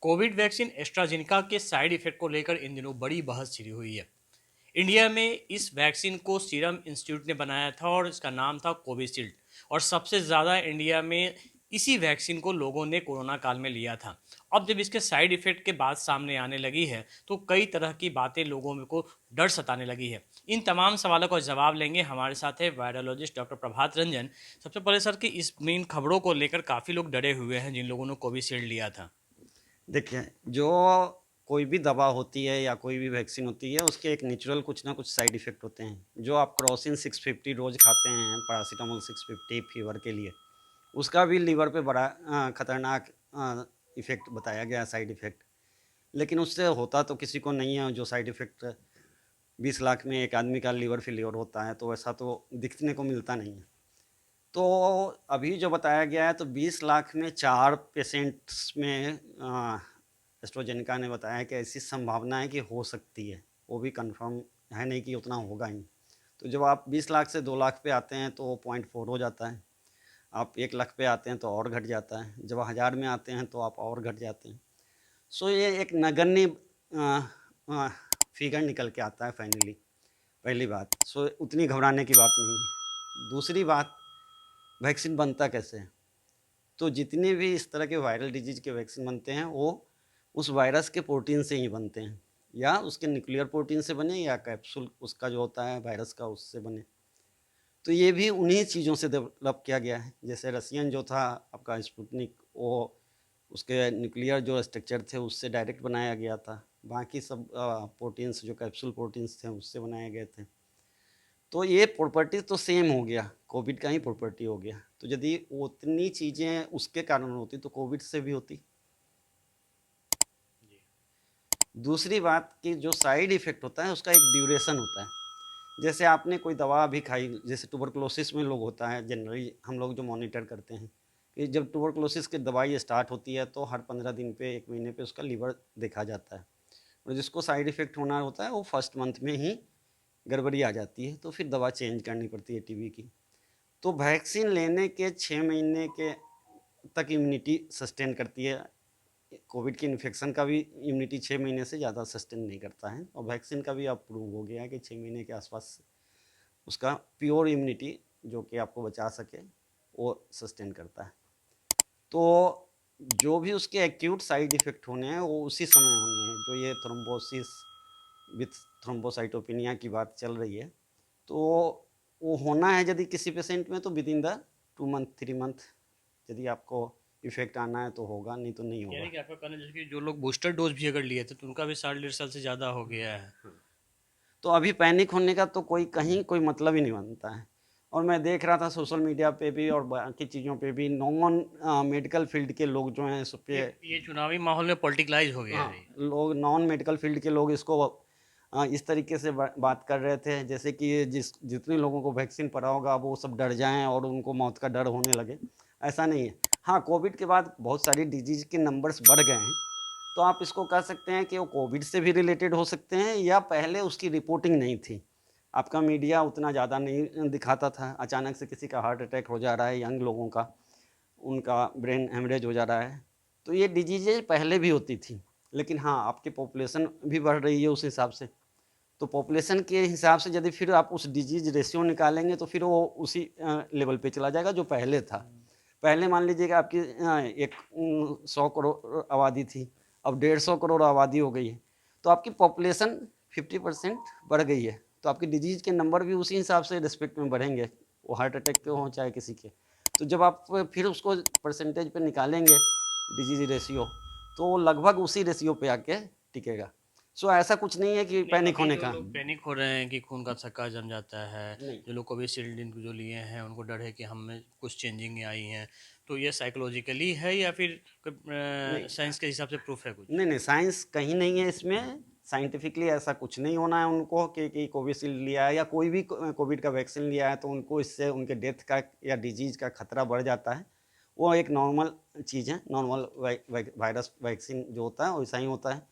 Covid vaccine AstraZeneca के side effect को लेकर इन दिनों बड़ी बहस छिड़ी हुई है। इंडिया में इस वैक्सीन को सीरम इंस्टीट्यूट ने बनाया था और इसका नाम था कोविशील्ड। और सबसे ज़्यादा इंडिया में इसी वैक्सीन को लोगों ने कोरोना काल में लिया था। अब जब इसके साइड इफेक्ट के बात सामने आने लगी है तो कई तरह की बातें लोगों में को डर सताने लगी है। इन तमाम सवालों का जवाब लेंगे, हमारे साथ है वायरोलॉजिस्ट डॉक्टर प्रभात रंजन। सबसे पहले सर कि इन खबरों को लेकर काफ़ी लोग डरे हुए हैं जिन लोगों ने कोविशील्ड लिया था। देखिए, जो कोई भी दवा होती है या कोई भी वैक्सीन होती है, उसके एक नेचुरल कुछ ना कुछ साइड इफ़ेक्ट होते हैं। जो आप क्रोसिन 650 रोज़ खाते हैं, पैरासिटामोल 650 फीवर के लिए, उसका भी लीवर पे बड़ा खतरनाक इफ़ेक्ट बताया गया, साइड इफ़ेक्ट। लेकिन उससे होता तो किसी को नहीं है जो साइड इफ़ेक्ट 20 लाख में एक आदमी का लीवर फेल्योर होता है, तो वैसा तो दिखने को मिलता नहीं है। तो अभी जो बताया गया है, तो 20 लाख में 4 पेशेंट्स में एस्ट्राजेनेका ने बताया कि ऐसी संभावना है कि हो सकती है। वो भी कंफर्म है नहीं कि उतना होगा ही। तो जब आप 20 लाख से 2 लाख पे आते हैं तो 0.4 हो जाता है। आप 1 लाख पे आते हैं तो और घट जाता है। जब 1000 में आते हैं तो आप और घट जाते हैं। सो ये एक नगण्य फिगर निकल के आता है फाइनली, पहली बात। सो उतनी घबराने की बात नहीं है। दूसरी बात, वैक्सीन बनता कैसे है? तो जितने भी इस तरह के वायरल डिजीज के वैक्सीन बनते हैं वो उस वायरस के प्रोटीन से ही बनते हैं, या उसके न्यूक्लियर प्रोटीन से बने, या कैप्सूल उसका जो होता है वायरस का उससे बने। तो ये भी उन्हीं चीज़ों से डेवलप किया गया है। जैसे रसियन जो था आपका स्पुतनिक, वो उसके न्यूक्लियर जो स्ट्रक्चर थे उससे डायरेक्ट बनाया गया था। बाकी सब प्रोटीन्स जो कैप्सूल प्रोटीन्स थे उससे बनाए गए थे। तो ये प्रॉपर्टी तो सेम हो गया, कोविड का ही प्रॉपर्टी हो गया। तो यदि उतनी चीज़ें उसके कारण होती तो कोविड से भी होती। दूसरी बात कि जो साइड इफ़ेक्ट होता है उसका एक ड्यूरेशन होता है। जैसे आपने कोई दवा अभी खाई, जैसे ट्यूबरकुलोसिस में लोग होता है, जनरली हम लोग जो मॉनिटर करते हैं कि जब ट्यूबरकुलोसिस की दवाई स्टार्ट होती है तो हर 15 दिन पे, 1 महीने पे उसका लीवर देखा जाता है। और जिसको साइड इफ़ेक्ट होना होता है वो फर्स्ट मंथ में ही गड़बड़ी आ जाती है, तो फिर दवा चेंज करनी पड़ती है टीबी की। तो वैक्सीन लेने के 6 महीने के तक इम्यूनिटी सस्टेन करती है। कोविड की इन्फेक्शन का भी इम्यूनिटी 6 महीने से ज़्यादा सस्टेन नहीं करता है, और वैक्सीन का भी अब प्रूव हो गया है कि 6 महीने के आसपास उसका प्योर इम्यूनिटी जो कि आपको बचा सके वो सस्टेन करता है। तो जो भी उसके एक्यूट साइड इफ़ेक्ट होने हैं वो उसी समय होने हैं। जो ये थ्रोम्बोसिस विथ थ्रोम्बोसाइटोपिनिया की बात चल रही है, तो वो होना है यदि किसी पेशेंट में तो with in the 2 month 3 month यदि आपको इफेक्ट आना है तो होगा, नहीं तो नहीं यानी होगा। कि आपका कहना है जैसे कि जो लोग बूस्टर डोज भी अगर लिए थे तो उनका भी 1.5 साल से ज़्यादा हो गया है। तो अभी पैनिक होने का तो कोई कहीं कोई मतलब ही नहीं बनता है। और मैं देख रहा था सोशल मीडिया पे भी और बाकी चीज़ों पे भी, नॉन मेडिकल फील्ड के लोग जो हैं इस पे, ये चुनावी माहौल में पॉलिटिकलाइज हो गया हाँ, है। लोग नॉन मेडिकल फील्ड के लोग इसको इस तरीके से बात कर रहे थे जैसे कि जितने लोगों को वैक्सीन पड़ा होगा वो सब डर जाएं और उनको मौत का डर होने लगे। ऐसा नहीं है। हाँ, कोविड के बाद बहुत सारी डिजीज के नंबर्स बढ़ गए हैं, तो आप इसको कह सकते हैं कि वो कोविड से भी रिलेटेड हो सकते हैं, या पहले उसकी रिपोर्टिंग नहीं थी। आपका मीडिया उतना ज़्यादा नहीं दिखाता था। अचानक से किसी का हार्ट अटैक हो जा रहा है, यंग लोगों का, उनका ब्रेन हेमरेज हो जा रहा है। तो ये डिजीज़ेज पहले भी होती थी, लेकिन हाँ, आपकी पॉपुलेशन भी बढ़ रही है उस हिसाब से। तो पॉपुलेशन के हिसाब से यदि फिर आप उस डिजीज रेशियो निकालेंगे तो फिर वो उसी लेवल पे चला जाएगा जो पहले था। पहले मान लीजिएगा आपकी एक 100 करोड़ आबादी थी, अब 150 करोड़ आबादी हो गई है, तो आपकी पॉपुलेशन 50% बढ़ गई है। तो आपकी डिजीज के नंबर भी उसी हिसाब से रिस्पेक्ट में बढ़ेंगे, वो हार्ट अटैक के हों चाहे किसी के। तो जब आप फिर उसको परसेंटेज पे निकालेंगे डिजीज रेशियो, तो लगभग उसी रेशियो पे आके टिकेगा। सो ऐसा कुछ नहीं है कि नहीं, पैनिक अभी होने जो का। लोग पैनिक हो रहे हैं कि खून का थक्का जम जाता है, नहीं जो लोग कोविशील्ड जो लिए हैं उनको डर है कि हम में कुछ चेंजिंग आई हैं, तो ये साइकोलॉजिकली है या फिर नहीं साइंस के हिसाब से प्रूफ है कुछ? नहीं नहीं, साइंस कहीं नहीं है इसमें। साइंटिफिकली ऐसा कुछ नहीं होना है उनको कि कोविशील्ड लिया है या कोई भी कोविड का वैक्सीन लिया है तो उनको इससे उनके डेथ का या डिजीज का खतरा बढ़ जाता है। वो एक नॉर्मल चीज़ है। नॉर्मल वायरस वैक्सीन जो होता है वैसा ही होता है।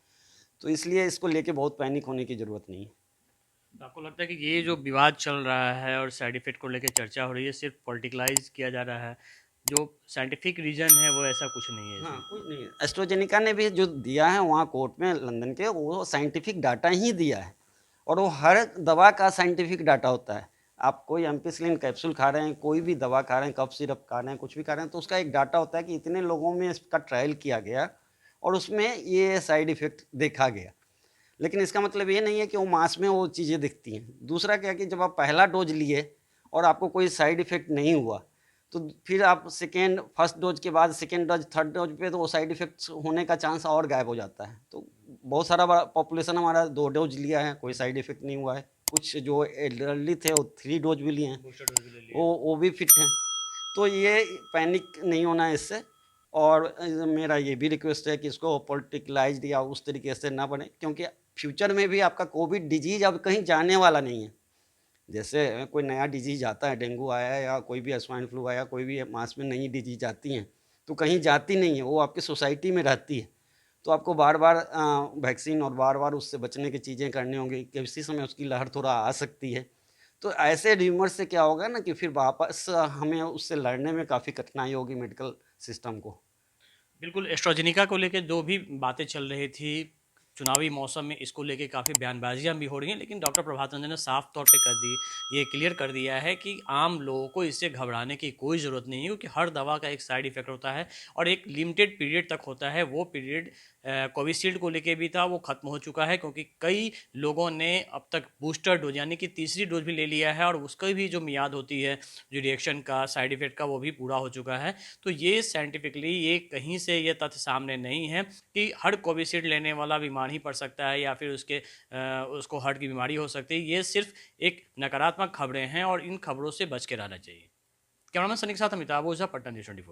तो इसलिए इसको लेके बहुत पैनिक होने की ज़रूरत नहीं है। तो आपको लगता है कि ये जो विवाद चल रहा है और साइड इफेक्ट को लेकर चर्चा हो रही है सिर्फ पॉलिटिकलाइज किया जा रहा है? जो साइंटिफिक रीजन है वो ऐसा कुछ नहीं है हाँ, इसमें। कुछ नहीं है। एस्ट्राजेनेका ने भी जो दिया है वहाँ कोर्ट में लंदन के, वो साइंटिफिक डाटा ही दिया है, और वो हर दवा का साइंटिफिक डाटा होता है। आप कोई एम्पिसिलिन कैप्सूल खा रहे हैं, कोई भी दवा खा रहे हैं, कफ सिरप खा रहे हैं, कुछ भी खा रहे हैं, तो उसका एक डाटा होता है कि इतने लोगों में इसका ट्रायल किया गया और उसमें ये साइड इफ़ेक्ट देखा गया। लेकिन इसका मतलब ये नहीं है कि वो मास में वो चीज़ें दिखती हैं। दूसरा क्या कि जब आप पहला डोज लिए और आपको कोई साइड इफ़ेक्ट नहीं हुआ, तो फिर आप फर्स्ट डोज के बाद सेकेंड डोज, थर्ड डोज पे तो वो साइड इफ़ेक्ट्स होने का चांस और गायब हो जाता है। तो बहुत सारा पॉपुलेशन हमारा 2 डोज लिया है, कोई साइड इफ़ेक्ट नहीं हुआ है। कुछ जो एल्डरली थे वो 3 डोज भी लिए हैं, बूस्टर डोज भी ले लिया। वो भी फिट हैं। तो ये पैनिक नहीं होना है इससे। और मेरा ये भी रिक्वेस्ट है कि इसको पॉलिटिकलाइज्ड या उस तरीके से ना बने, क्योंकि फ्यूचर में भी आपका कोविड डिजीज अब कहीं जाने वाला नहीं है। जैसे कोई नया डिजीज आता है, डेंगू आया है या कोई भी स्वाइन फ्लू आया, कोई भी मास में नई डिजीज आती हैं, तो कहीं जाती नहीं है, वो आपकी सोसाइटी में रहती है। तो आपको बार बार वैक्सीन और बार बार उससे बचने की चीज़ें करनी होंगी, किसी समय उसकी लहर थोड़ा आ सकती है। तो ऐसे र्यूमर से क्या होगा ना कि फिर वापस हमें उससे लड़ने में काफ़ी कठिनाई होगी मेडिकल सिस्टम को। बिल्कुल, एस्ट्राजेनेका को लेके जो भी बातें चल रही थी, चुनावी मौसम में इसको लेके काफ़ी बयानबाजियाँ भी हो रही हैं, लेकिन डॉक्टर प्रभात रंजन ने साफ तौर पे ये क्लियर कर दिया है कि आम लोगों को इससे घबराने की कोई ज़रूरत नहीं है, क्योंकि हर दवा का एक साइड इफ़ेक्ट होता है और एक लिमिटेड पीरियड तक होता है। वो पीरियड कोविशील्ड को लेके भी था, वो ख़त्म हो चुका है, क्योंकि कई लोगों ने अब तक बूस्टर डोज यानी कि तीसरी डोज भी ले लिया है और उसका भी जो मियाद होती है, जो रिएक्शन का, साइड इफ़ेक्ट का, वो भी पूरा हो चुका है। तो ये साइंटिफिकली ये कहीं से ये तथ्य सामने नहीं है कि हर कोविशील्ड लेने वाला बीमार ही पड़ सकता है या फिर उसको हार्ट की बीमारी हो सकती है। ये सिर्फ एक नकारात्मक खबरें हैं और इन खबरों से बच के रहना चाहिए। कैमरामैन सनी के साथ अमिताभ ओझा, पटना न्यूज़ 24।